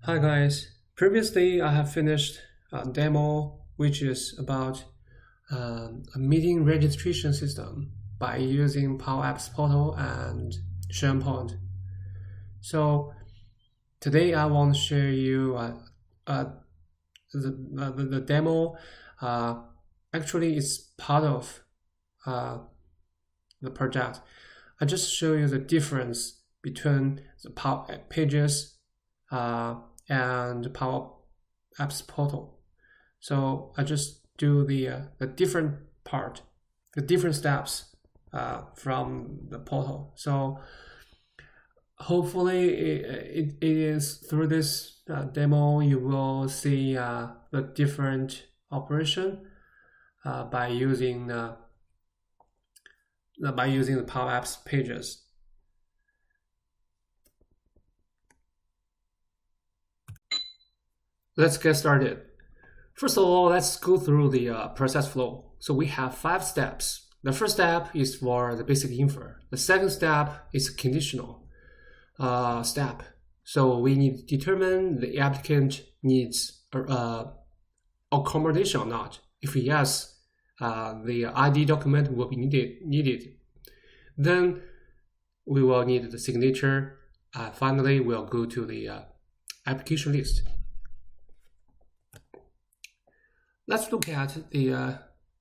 Hi guys. Previously, I have finished a demo which is about a meeting registration system by using Power Apps Portal and SharePoint. So today I want to share you uh, the demo. Uh, Actually, it's part of uh, the project. I just show you the difference between the Power Pages uh, and Power Apps Portal. So I just do the different part, the different steps from the portal. So hopefully it is through this demo you will see the different operation by using the Power Apps pages. Let's get started. First of all, let's go through the process flow. So we have 5 steps. The first step is for the basic info. The second step is a conditional step. So we need to determine the applicant needs accommodation or not. If yes, the ID document will be needed. Then we will need the signature. Finally, we'll go to the application list. Let's look at the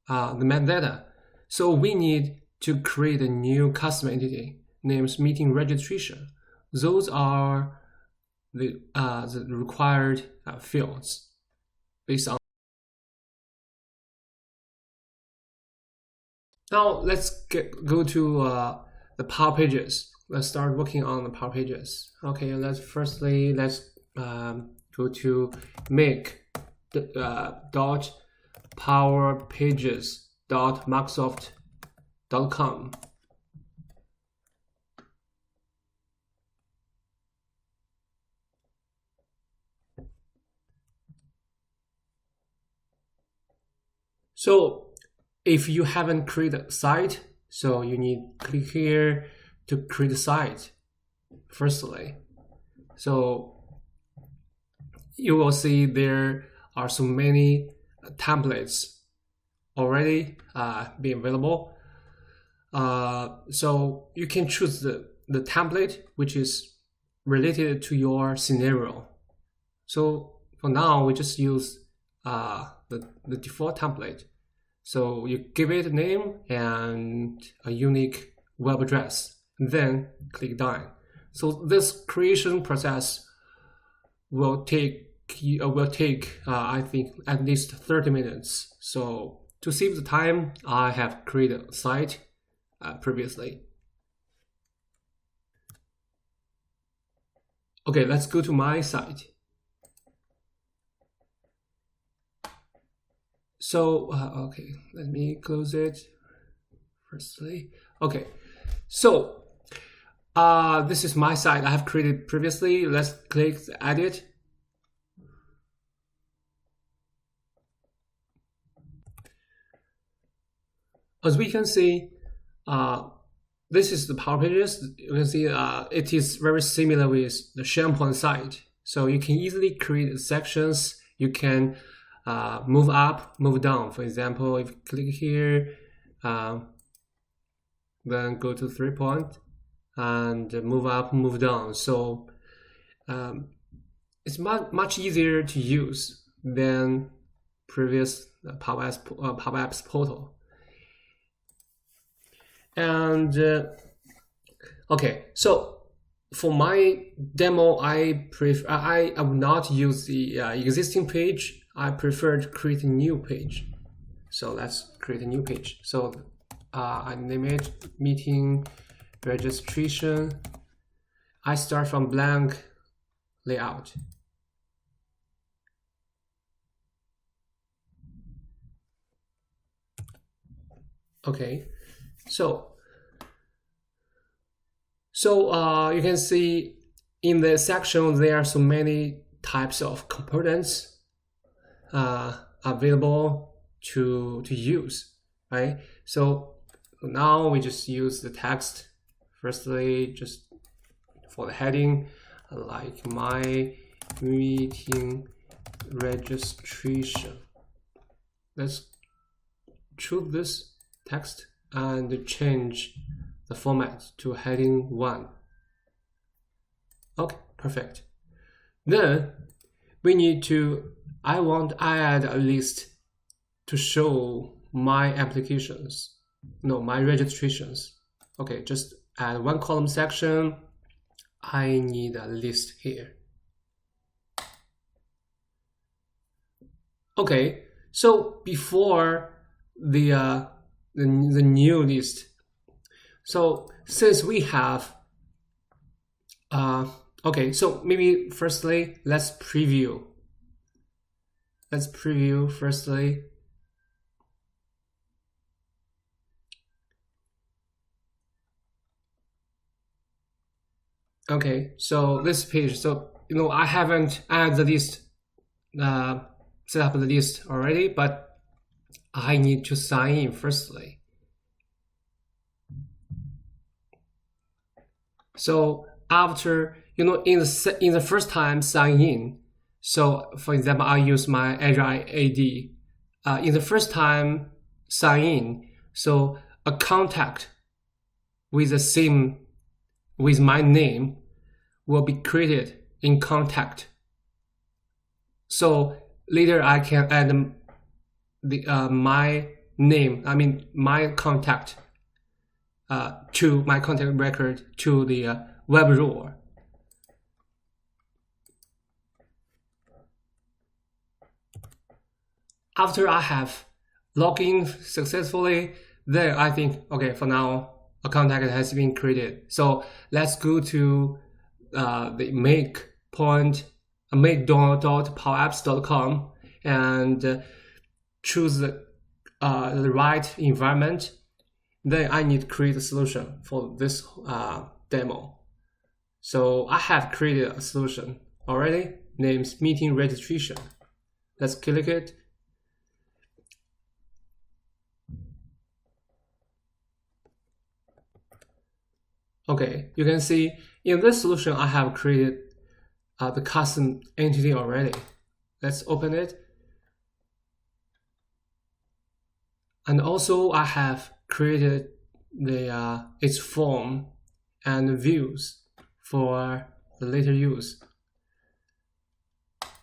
metadata. So we need to create a new customer entity named meeting registration. Those are the required fields based on. Now let's go to the Power Pages. Let's start working on the Power Pages. Okay, let's go to make dot powerpages.microsoft.com. So if you haven't created a site, so you need to click here to create a site firstly. So you will see there are so many templates already being available. So you can choose the template which is related to your scenario. So for now, we just use the default template. So you give it a name and a unique web address, and then click done. So this creation process will take I think at least 30 minutes. So to save the time, I have created a site previously. Okay, let's go to my site. So okay, let me close it firstly. Okay, so this is my site I have created previously. Let's click edit. As we can see, this is the Power Pages. You can see it is very similar with the SharePoint site. So you can easily create sections. You can move up, move down. For example, if you click here, then go to 3 point and move up, move down. So it's much easier to use than previous Power Apps Portal. And okay, so for my demo, I will not use the existing page. I prefer to create a new page. So let's create a new page. So I name it meeting registration. I start from blank layout. Okay, so you can see in the section there are so many types of components available to use, right? So now we just use the text. Firstly, just for the heading, like my meeting registration. Let's choose this text and change the format to heading 1. Okay, perfect. Then we need to, I want to add a list to show my applications, no, my registrations. Okay, just add 1 column section. I need a list here. Okay, so before the new list, so since we have okay, so maybe firstly let's preview firstly. Okay, so this page, so I haven't added the list, set up the list already, but I need to sign in firstly. So after, in the first time sign in, so for example, I use my Azure AD. In the first time sign in, so a contact with the same, with my name will be created in contact. So later I can add my name, my contact to my contact record to the web role. After I have logged in successfully, then I think, okay, for now a contact has been created. So let's go to the make.powerapps.com and choose the right environment. Then I need to create a solution for this demo. So I have created a solution already, named meeting registration. Let's click it. Okay, you can see in this solution I have created the custom entity already. Let's open it. And also I have created the its form and views for the later use.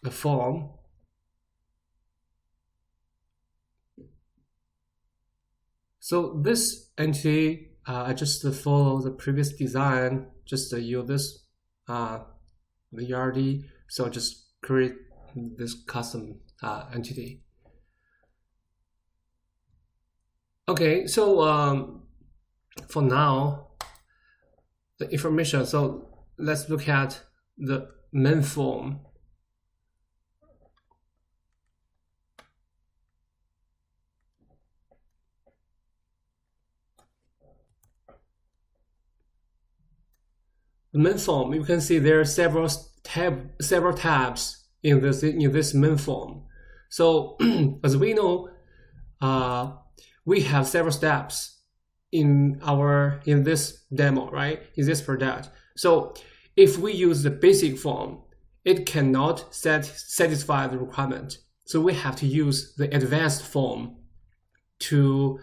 The form. So this entity, I just follow the previous design, just use this the ERD, so just create this custom entity. Okay, so for now, the information, so let's look at the main form. The main form, you can see there are several tabs in this main form. So as we know, we have several steps in this demo, right? In this product. So if we use the basic form, it cannot satisfy the requirement. So we have to use the advanced form to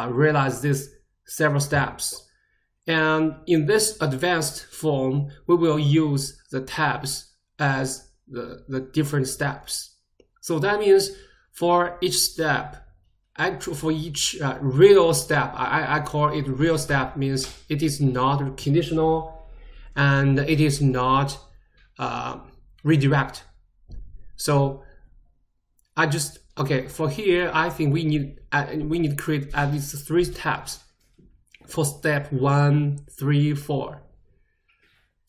realize these several steps. And in this advanced form, we will use the tabs as the different steps. So that means for each step, actually for each real step, I call it real step, means it is not conditional and it is not redirect. So for here, I think we need to create at least 3 tabs for step 1, 3, 4.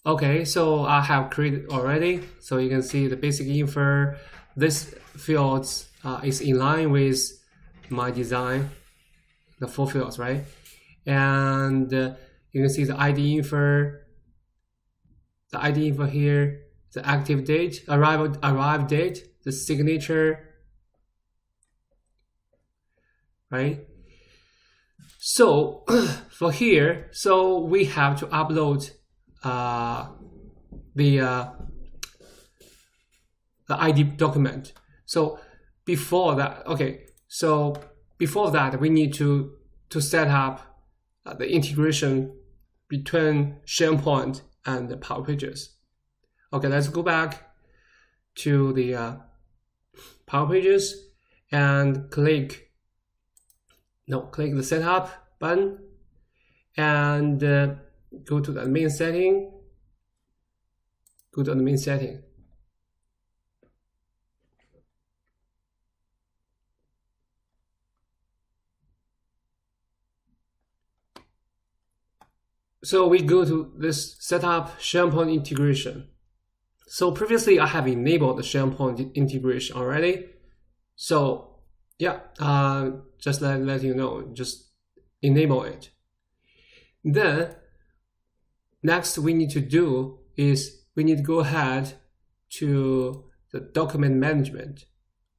Okay, so I have created already. So you can see the basic info. This fields is in line with my design, the 4 fields, right? And you can see the ID info. The ID info here, the active date, arrive date, the signature, right? So for here, so we have to upload the the ID document. So before that, we need to set up the integration between SharePoint and the Power Pages. Okay, let's go back to the Power Pages and click the Setup button and go to the main setting. Go to the main setting. So we go to this Setup SharePoint integration. So previously I have enabled the SharePoint integration already. So yeah, just let you know, just enable it. Then next we need to do is we need to go ahead to the document management.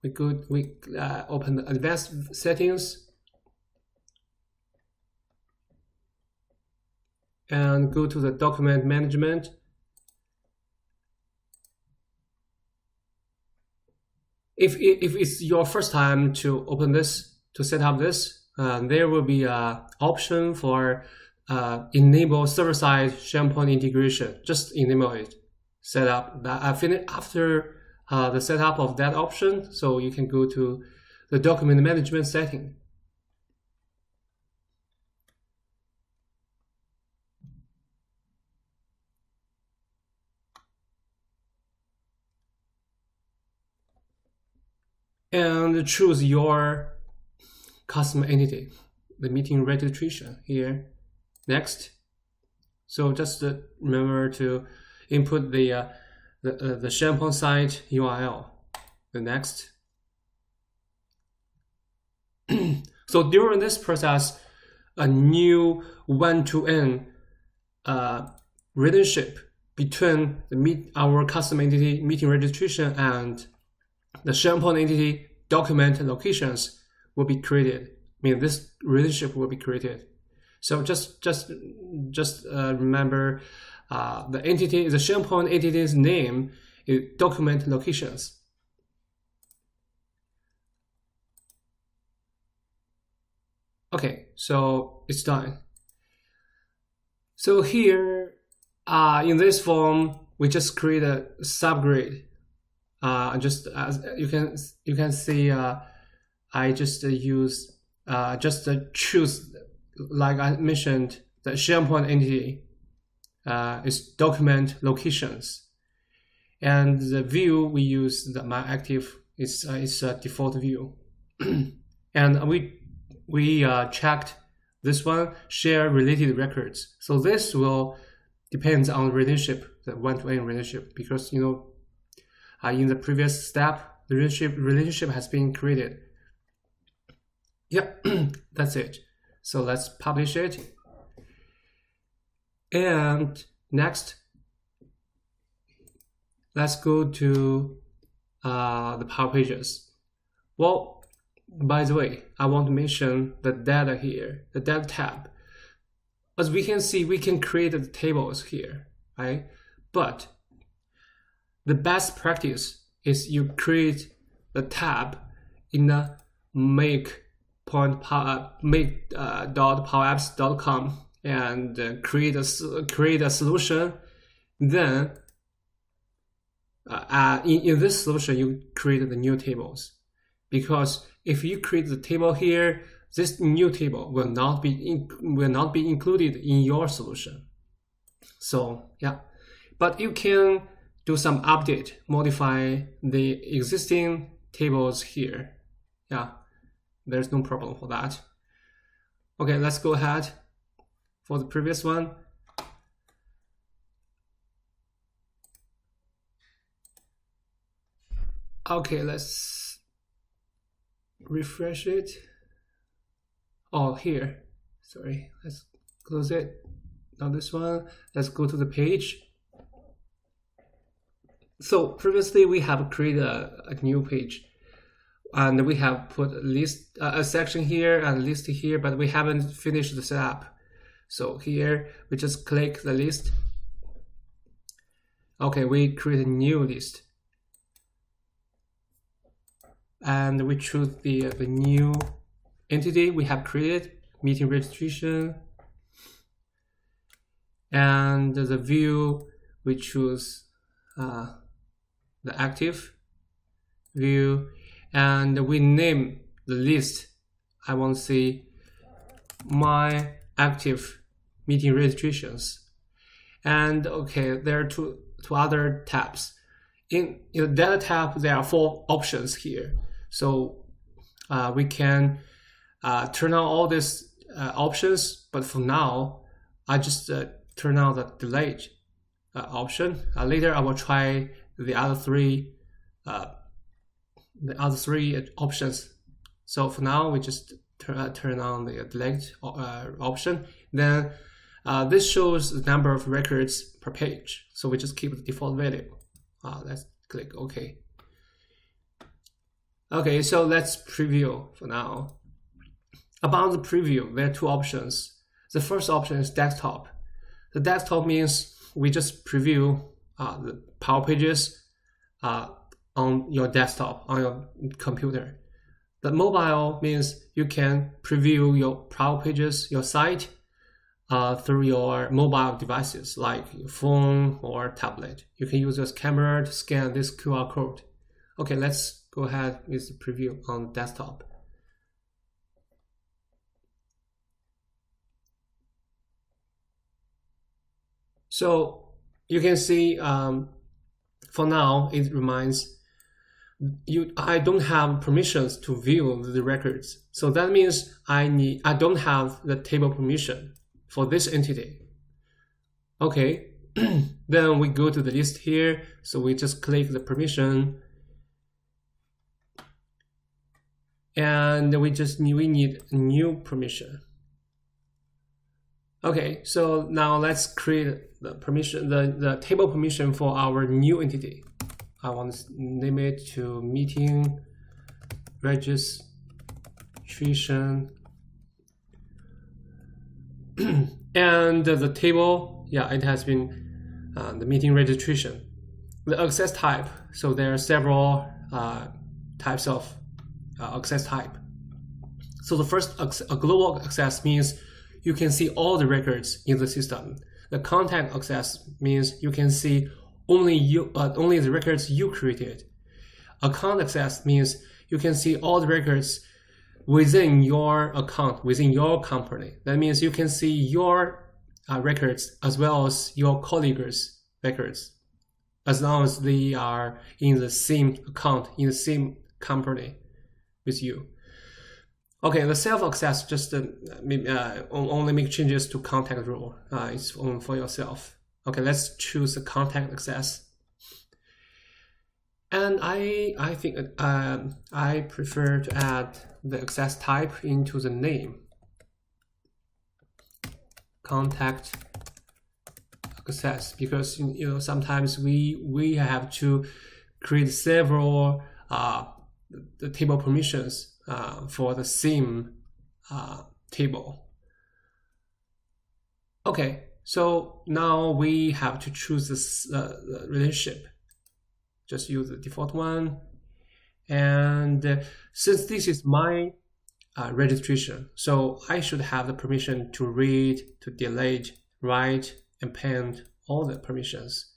We open the advanced settings and go to the document management. If it's your first time to open this, to set up this, there will be an option for enable server-side SharePoint integration. Just enable it. Set up that. After the setup of that option, so you can go to the document management setting. And choose your customer entity, the meeting registration here. Next. So just remember to input the SharePoint site URL. The next. So during this process, a new one-to-one relationship between our customer entity meeting registration and the SharePoint entity document locations will be created. I mean, this relationship will be created. So just remember the SharePoint entity's name is document locations. Okay, so it's done. So here, in this form, we just create a subgrid. Just as you can see, I just choose, like I mentioned, the SharePoint entity is document locations, and the view we use the My Active is a default view, and we checked this one, share related records. So this will depends on the relationship, the one-to-one relationship, because in the previous step, the relationship has been created. Yep, that's it. So let's publish it. And next, let's go to the Power Pages. Well, by the way, I want to mention the data here, the data tab. As we can see, we can create the tables here, right? But the best practice is you create the tab in the make.powerapps.com and create a solution. Then in this solution, you create the new tables, because if you create the table here, this new table will not be included in your solution. So yeah, but you can do some update, modify the existing tables here. Yeah, there's no problem for that. Okay, let's go ahead for the previous one. Okay, let's refresh it. Oh, here, sorry, let's close it. Now this one, let's go to the page. So previously we have created a new page, and we have put a section here and a list here, but we haven't finished the setup. So here we just click the list. Okay, we create a new list. and we choose the new entity we have created, meeting registration. And the view, we choose the active view, and we name the list. I want to see my active meeting registrations. And okay, there are two other tabs. In the data tab, there are 4 options here. So we can turn on all these options, but for now, I just turn on the delete option. Later, I will try the other three options. So for now, we just turn on the delete option. Then this shows the number of records per page. So we just keep the default value. Let's click OK. Okay, so let's preview for now. About the preview, there are 2 options. The first option is desktop. The desktop means we just preview the Power Pages on your desktop, on your computer. The mobile means you can preview your Power Pages, your site, through your mobile devices like your phone or tablet. You can use this camera to scan this QR code. Okay, let's go ahead with the preview on desktop. So you can see for now it reminds I don't have permissions to view the records. So that means I don't have the table permission for this entity. Okay, then we go to the list here. So we just click the permission, and we need a new permission. Okay, so now let's create the permission, the table permission for our new entity. I want to name it to meeting registration. And the table, yeah, it has been the meeting registration. The access type, so there are several types of access type. So the first, a global access means you can see all the records in the system. The content access means you can see only the records you created. Account access means you can see all the records within your account, within your company. That means you can see your records as well as your colleagues' records, as long as they are in the same account, in the same company with you. Okay, the self-access just only make changes to contact rule. It's only for yourself. Okay, let's choose the contact access. And I think I prefer to add the access type into the name. Contact access, because sometimes we have to create several the table permissions for the same table. Okay, so now we have to choose this relationship. Just use the default one. And since this is my registration, so I should have the permission to read, to delete, write, append, all the permissions.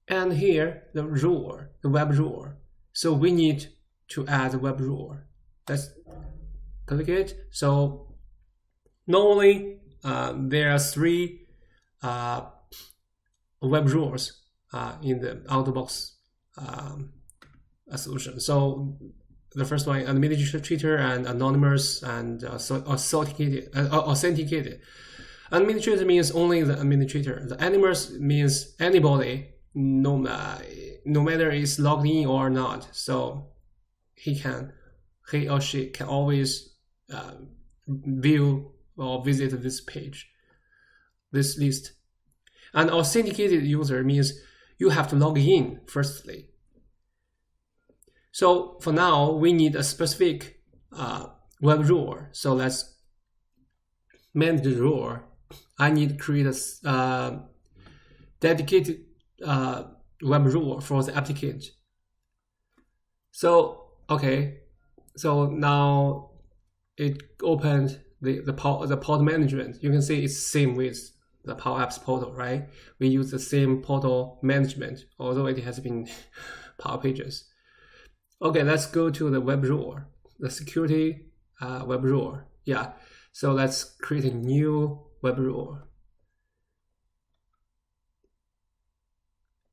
And here, the rule, the web rule. So we need to add the web rule. Let's click it. So normally there are 3 web rules in the out-of-the-box solution. So the first one, administrator and anonymous and authenticated. Administrator means only the administrator. The anonymous means anybody, no matter is logged in or not. So he or she can always view or visit this page, this list. An authenticated user means you have to log in firstly. So for now, we need a specific web rule. So let's manage the rule. I need to create a dedicated web rule for the applicant. So okay, so now it opened the portal management. You can see it's same with the Power Apps portal, right? We use the same portal management, although it has been Power Pages. Okay, let's go to the web rule, the security web rule. Yeah, so let's create a new web rule.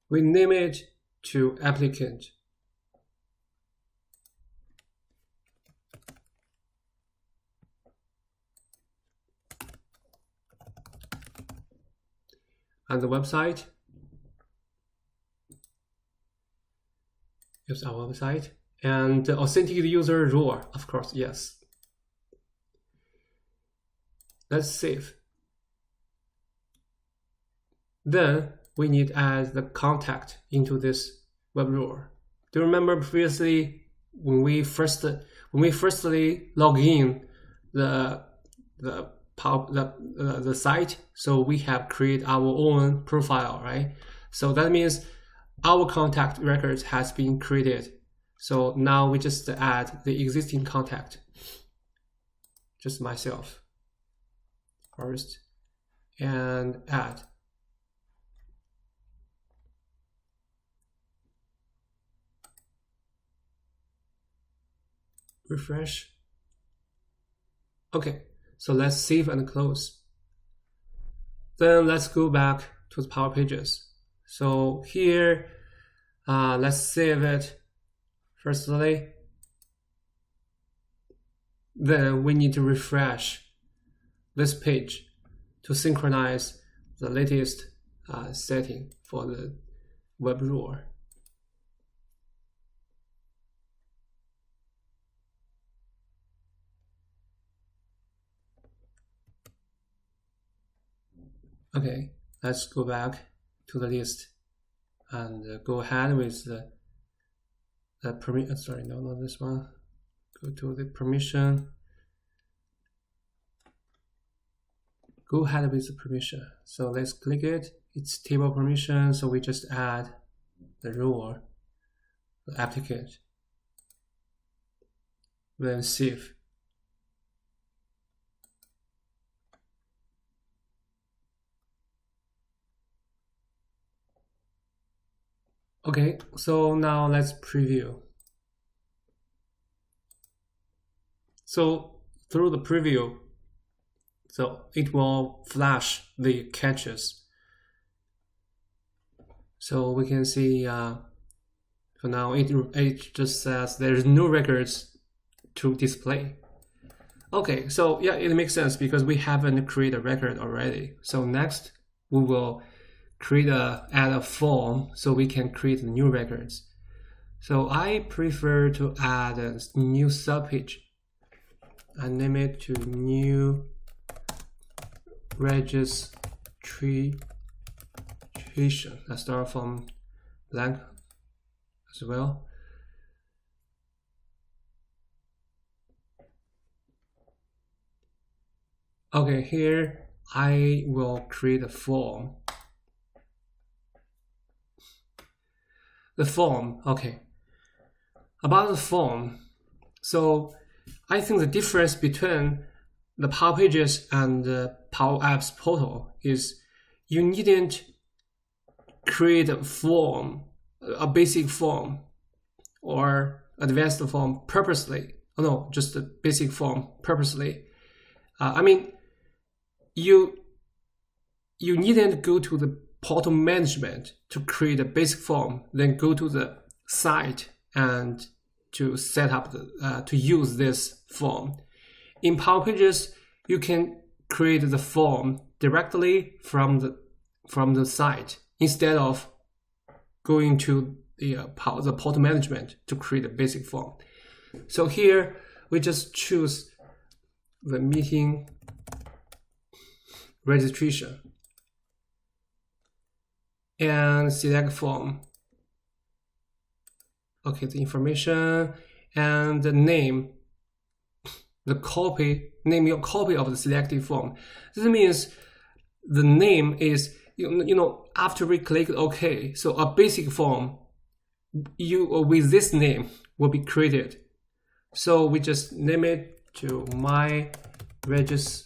We name it to applicant. And the website, use our website. And authentic user rule, of course, yes. Let's save. Then we need to add the contact into this web rule. Do you remember previously when we firstly log in the site, so we have created our own profile, right? So that means our contact record has been created. So now we just add the existing contact, just myself first, and add. Refresh. Okay, so let's save and close. Then let's go back to the Power Pages. So here, let's save it firstly. Then we need to refresh this page to synchronize the latest setting for the web rule. Okay, let's go back to the list and go ahead with the permission. Sorry, no, not this one. Go to the permission. Go ahead with the permission. So let's click it. It's table permission. So we just add the rule, the applicant. Then save. Okay, so now let's preview. So through the preview, so it will flash the catches. So we can see, for now it just says there's no records to display. Okay, so yeah, it makes sense because we haven't created a record already. So next we will add a form so we can create new records. So I prefer to add a new subpage and name it to new registration. Let's start from blank as well. Okay, here I will create a form. The form, okay. About the form, so I think the difference between the Power Pages and the Power Apps portal is you needn't create a form, a basic form or advanced form purposely. Oh no, just a basic form purposely. I mean, you needn't go to the portal management to create a basic form, then go to the site and to set up to use this form. In Power Pages, you can create the form directly from the site instead of going to the portal management to create a basic form. So here we just choose the meeting registration and select form. Okay, the information and the name, name your copy of the selected form. This means the name is, after we click OK, so a basic form, with this name will be created. So we just name it to my registration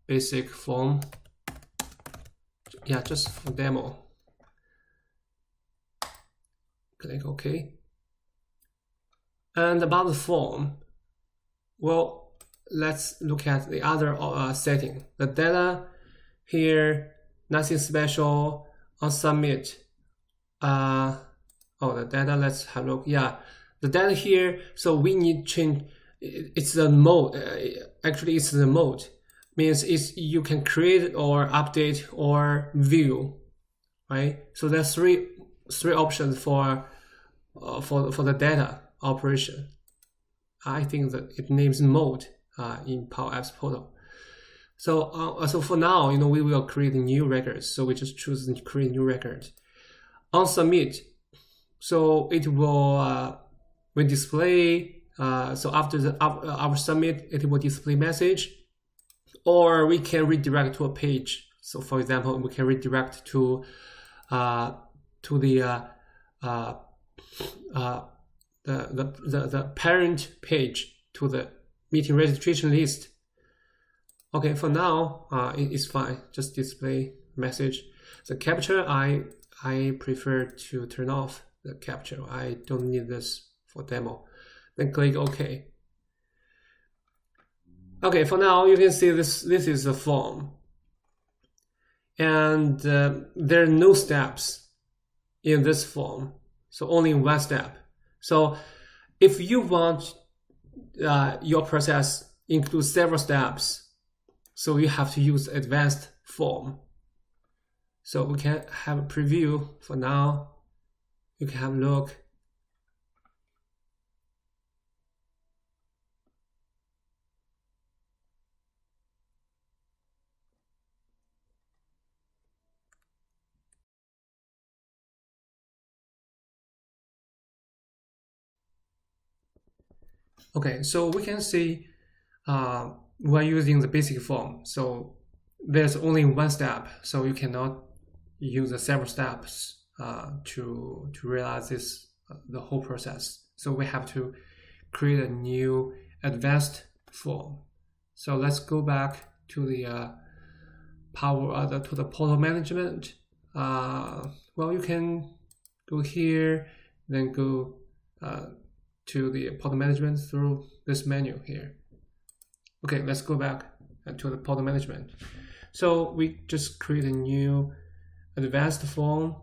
basic form. Yeah, just for demo. Click OK. And about the form, well, let's look at the other setting. The data here, nothing special. On submit, the data, let's have a look. Yeah, the data here, so we need to change. It's the mode. Actually, it's the mode. Means you can create or update or view, right? So there's three options for the data operation. I think that it names mode in Power Apps Portal. So for now, we will create new records. So we just choose to create new records. On submit, so it will display. So after our submit, it will display message, or we can redirect to a page. So for example, we can redirect to the parent page, to the meeting registration list. Okay, for now, it is fine. Just display message. The capture, I prefer to turn off the capture. I don't need this for demo. Then click OK. Okay, for now, you can see this is the form. And there are no steps in this form. So only one step. So if you want your process include several steps, so you have to use advanced form. So we can have a preview for now. You can have a look. Okay, so we can see we're using the basic form. So there's only one step, so you cannot use the several steps to realize the whole process. So we have to create a new advanced form. So let's go back to the to the portal management. Well, you can go here, then go to the portal management through this menu here. Okay, let's go back to the portal management. So we just create a new advanced form.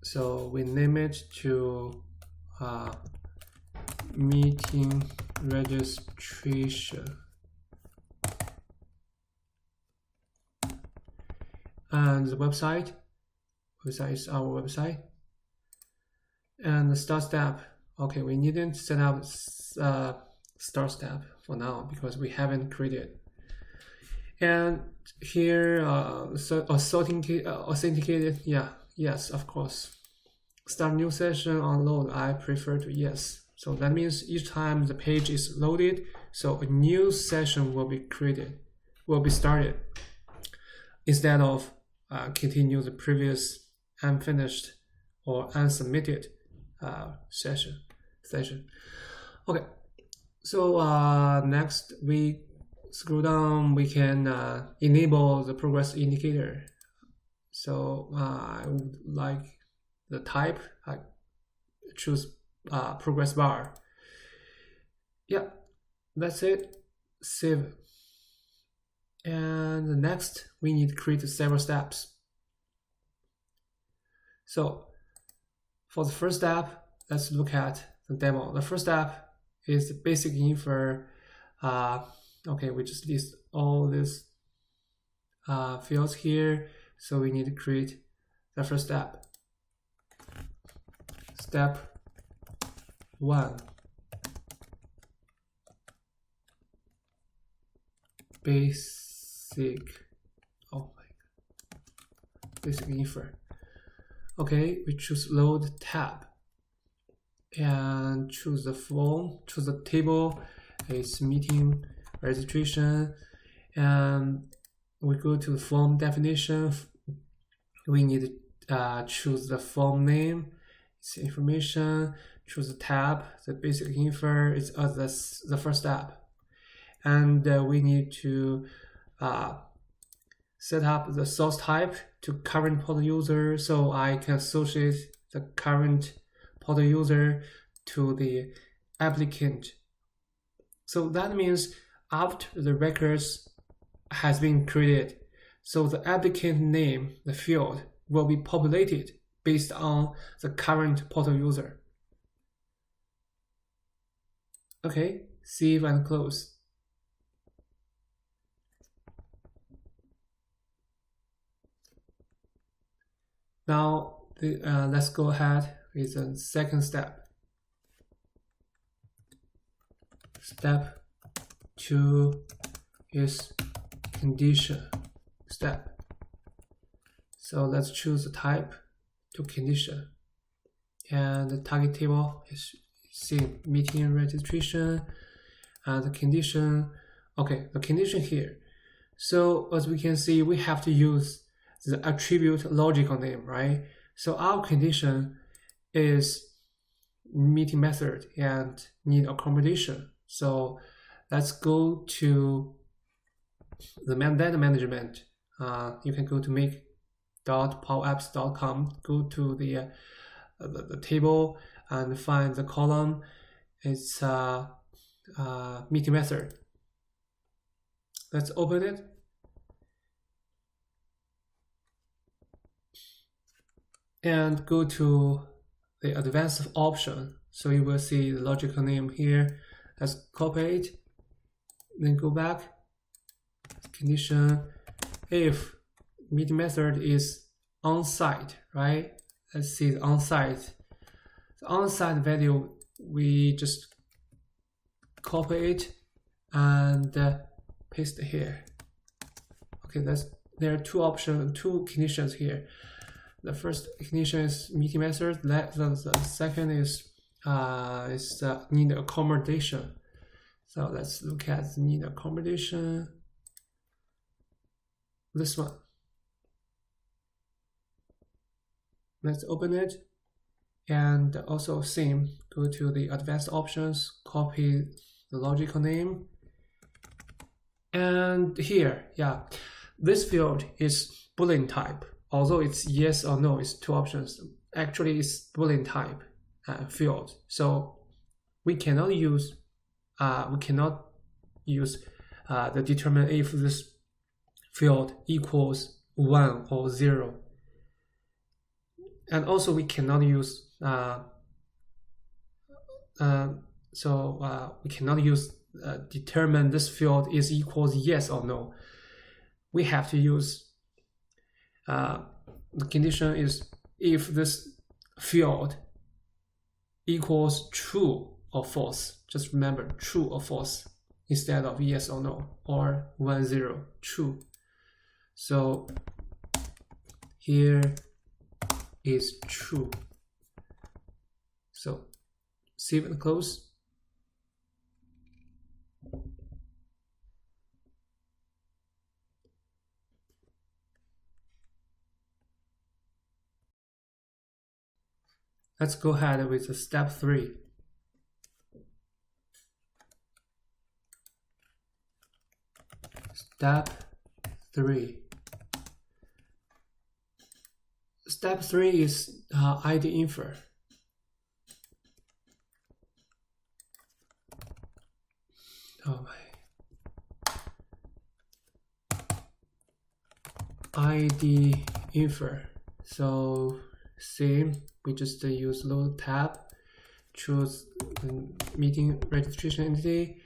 So we name it to meeting registration. And the website is our website. And the start step, okay, we needn't set up start step for now because we haven't created. And here, authenticated, yeah, yes, of course. Start new session on load, I prefer to yes. So that means each time the page is loaded, so a new session will be started, instead of continue the previous unfinished or unsubmitted session. Okay, so next we scroll down, we can enable the progress indicator. So I would like the type, I choose progress bar. Yeah, that's it. Save. And next we need to create several steps. So for the first step, let's look at the demo. The first step is the basic info. Okay, we just list all these fields here. So we need to create the first step. Step 1. Basic. Oh my God. Basic info. Okay, we choose load tab and choose the form, choose the table. It's meeting registration, and we go to form definition. We need to choose the form name, its information, choose the tab, the basic info is the first step. And we need to set up the source type to current portal user, so I can associate the current portal user to the applicant. So that means after the records has been created, so the applicant name, the field, will be populated based on the current portal user. Okay, save and close. Now, let's go ahead with the second step. Step 2 is condition step. So let's choose the type to condition. And the target table is same meeting registration. And the condition, okay, the condition here. So as we can see, we have to use the attribute logical name, right? So our condition is meeting method and need accommodation. So let's go to the data management. You can go to make.powerapps.com, go to the table and find the column. It's meeting method. Let's open it. And go to the advanced option. So you will see the logical name here. Let's copy it. Then go back. Condition if meeting method is on-site, right? Let's see the on-site. The on-site value, we just copy it and paste it here. Okay, there are two conditions here. The first condition is meeting method. The second is need accommodation. So let's look at need accommodation. This one. Let's open it, and also same. Go to the advanced options, copy the logical name, and here, yeah, this field is Boolean type. Although it's yes or no, it's two options. Actually, it's Boolean type field. So we cannot use the determine if this field equals 1 or 0. And also we cannot use we cannot use determine this field is equals yes or no. We have to use the condition is if this field equals true or false. Just remember true or false instead of yes or no, or 1, 0, true. So here is true. So save and close. Let's go ahead with step 3. Step 3. Step 3 is ID info. Oh my. ID info. So same, we just use load tab, choose the meeting registration entity,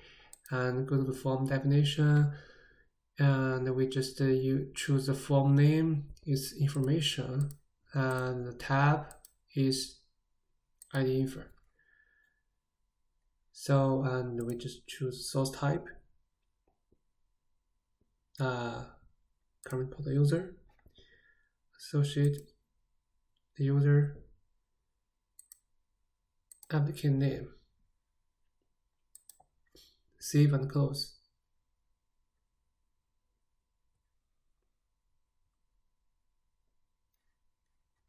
and go to the form definition, and we just choose the form name is information, and the tab is ID info. So, and we just choose source type, current portal user, associate the user, applicant name, save and close.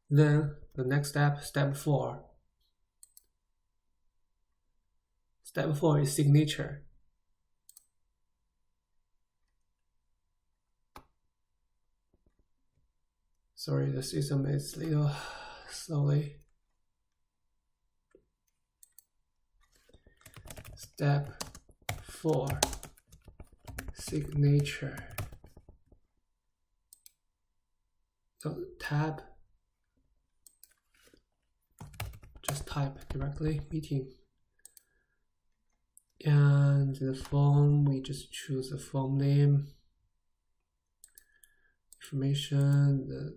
Then the next step, step 4. Step 4 is signature. Sorry, the system is a little slowly. Step 4, signature. So tab, just type directly meeting. And the form, we just choose the form name, information, the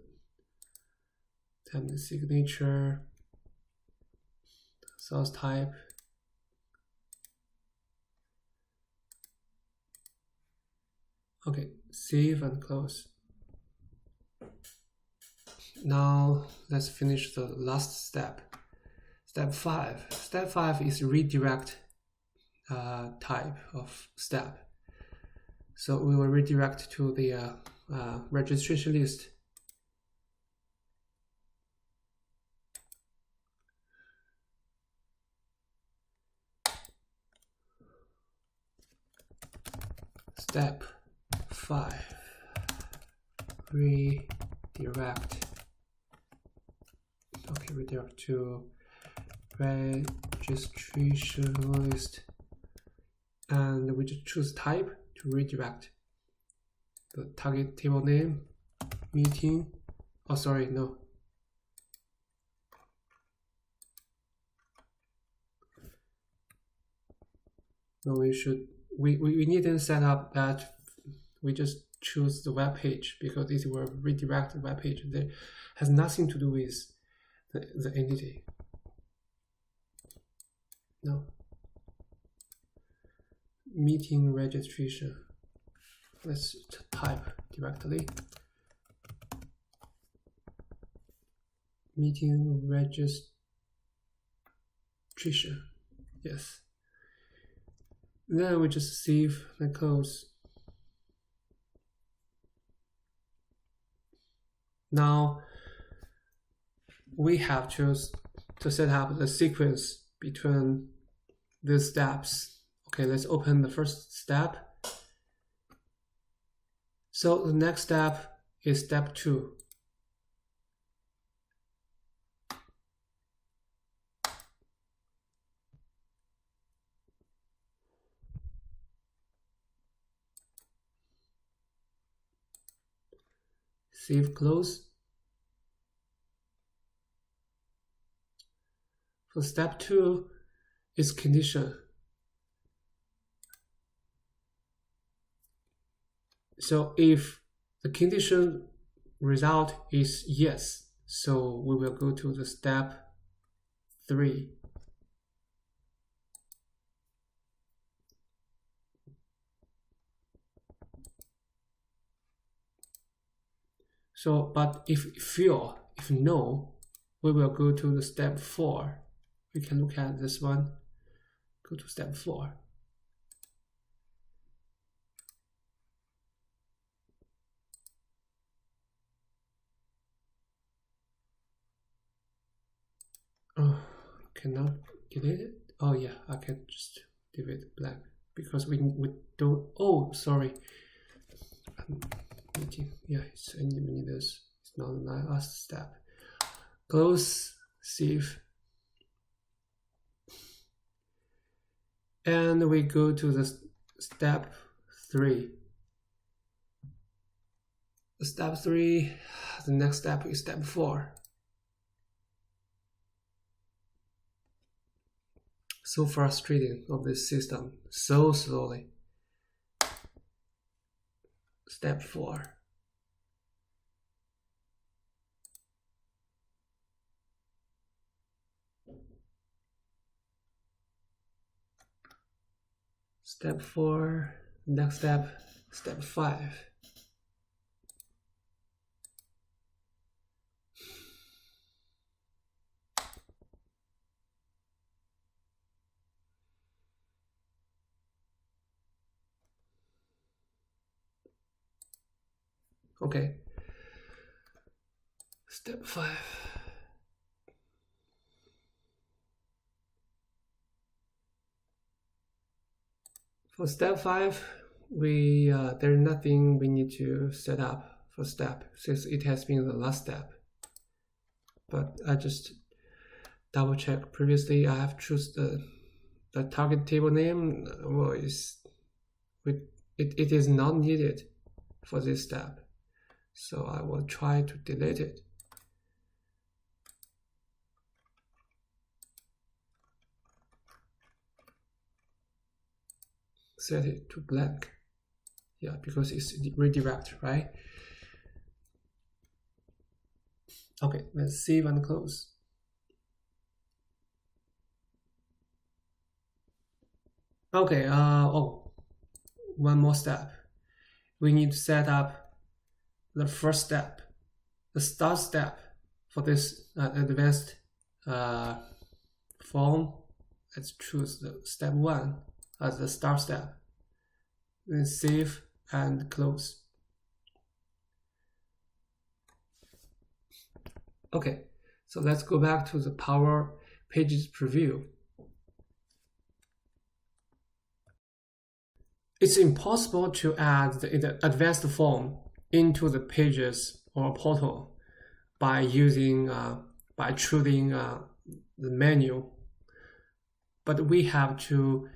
time, the signature, source type. Okay, save and close. Now let's finish the last step. Step 5. Step 5 is redirect type of step. So we will redirect to the registration list. Step 5, redirect. Okay, redirect to registration list. And we just choose type to redirect. The target table name, meeting. Oh, sorry, no. No, we need to set up that we just choose the web page, because this will redirect the web page. That has nothing to do with the entity. No. Meeting registration. Let's type directly. Meeting registration. Yes. Then we just save the codes. Now we have to set up the sequence between these steps. Okay, let's open the first step. So the next step is step 2. Save, close. For step 2 is condition. So if the condition result is yes, so we will go to the step 3. So, but if no, we will go to the step 4. We can look at this one. Go to step 4. Oh, cannot delete it. Oh yeah, I can just leave it blank because we don't. Oh, sorry. Yeah, it's only this. It's not the last step. Close, save, and we go to the step 3. Step 3. The next step is step 4. So frustrating of this system, so slowly. Step 4. Step 4. Next step, step 5. Okay. Step 5. For step 5, there's nothing we need to set up for step since it has been the last step. But I just double check. Previously, I have chosen the target table name. Well, it is not needed for this step, so I will try to delete it. Set it to blank. Yeah, because it's redirect, right? Okay, let's save and close. Okay, one more step. We need to set up the first step, the start step for this advanced form. Let's choose the step 1 as the start step. Then save and close. Okay, so let's go back to the Power Pages preview. It's impossible to add the advanced form into the pages or portal by choosing the menu, but we have to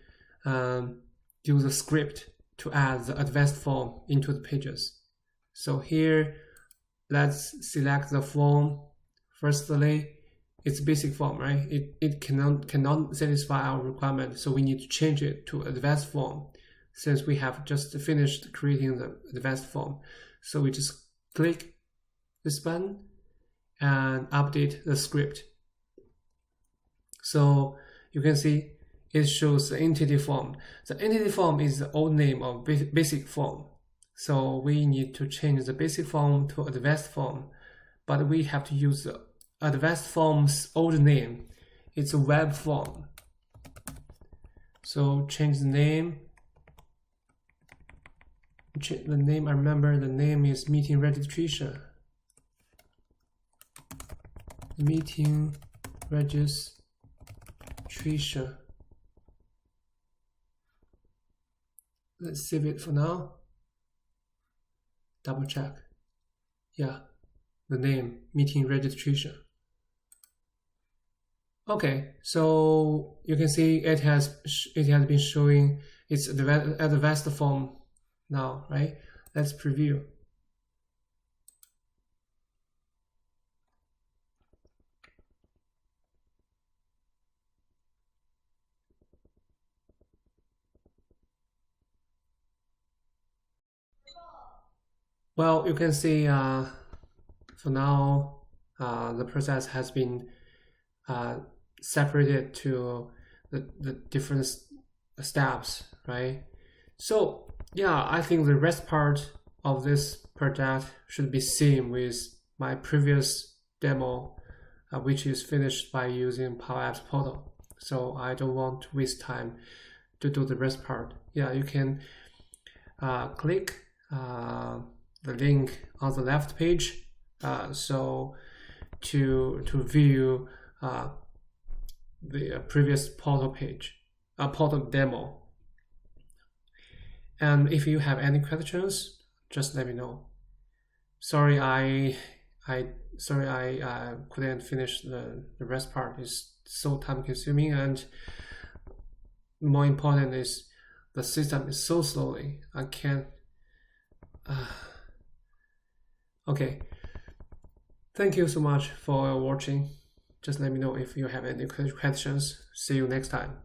use a script to add the advanced form into the pages. So here, let's select the form. Firstly, it's basic form, right? It cannot satisfy our requirement, so we need to change it to advanced form since we have just finished creating the advanced form. So we just click this button and update the script. So you can see it shows the entity form. The entity form is the old name of basic form. So we need to change the basic form to advanced form, but we have to use the advanced form's old name. It's a web form. So change the name. The name, I remember the name is meeting registration. Meeting registration. Let's save it for now. Double check. Yeah, the name, meeting registration. Okay, so you can see it has been showing its advanced form now, right? Let's preview. Well, you can see for now the process has been separated to the different steps, right? So yeah, I think the rest part of this project should be same with my previous demo, which is finished by using Power Apps Portal. So I don't want to waste time to do the rest part. Yeah, you can click the link on the left page, so to view the previous portal page, portal demo. And if you have any questions, just let me know. Sorry, I couldn't finish the rest part. It's so time consuming, and more important is the system is so slowly. I can't. Okay. Thank you so much for watching. Just let me know if you have any questions. See you next time.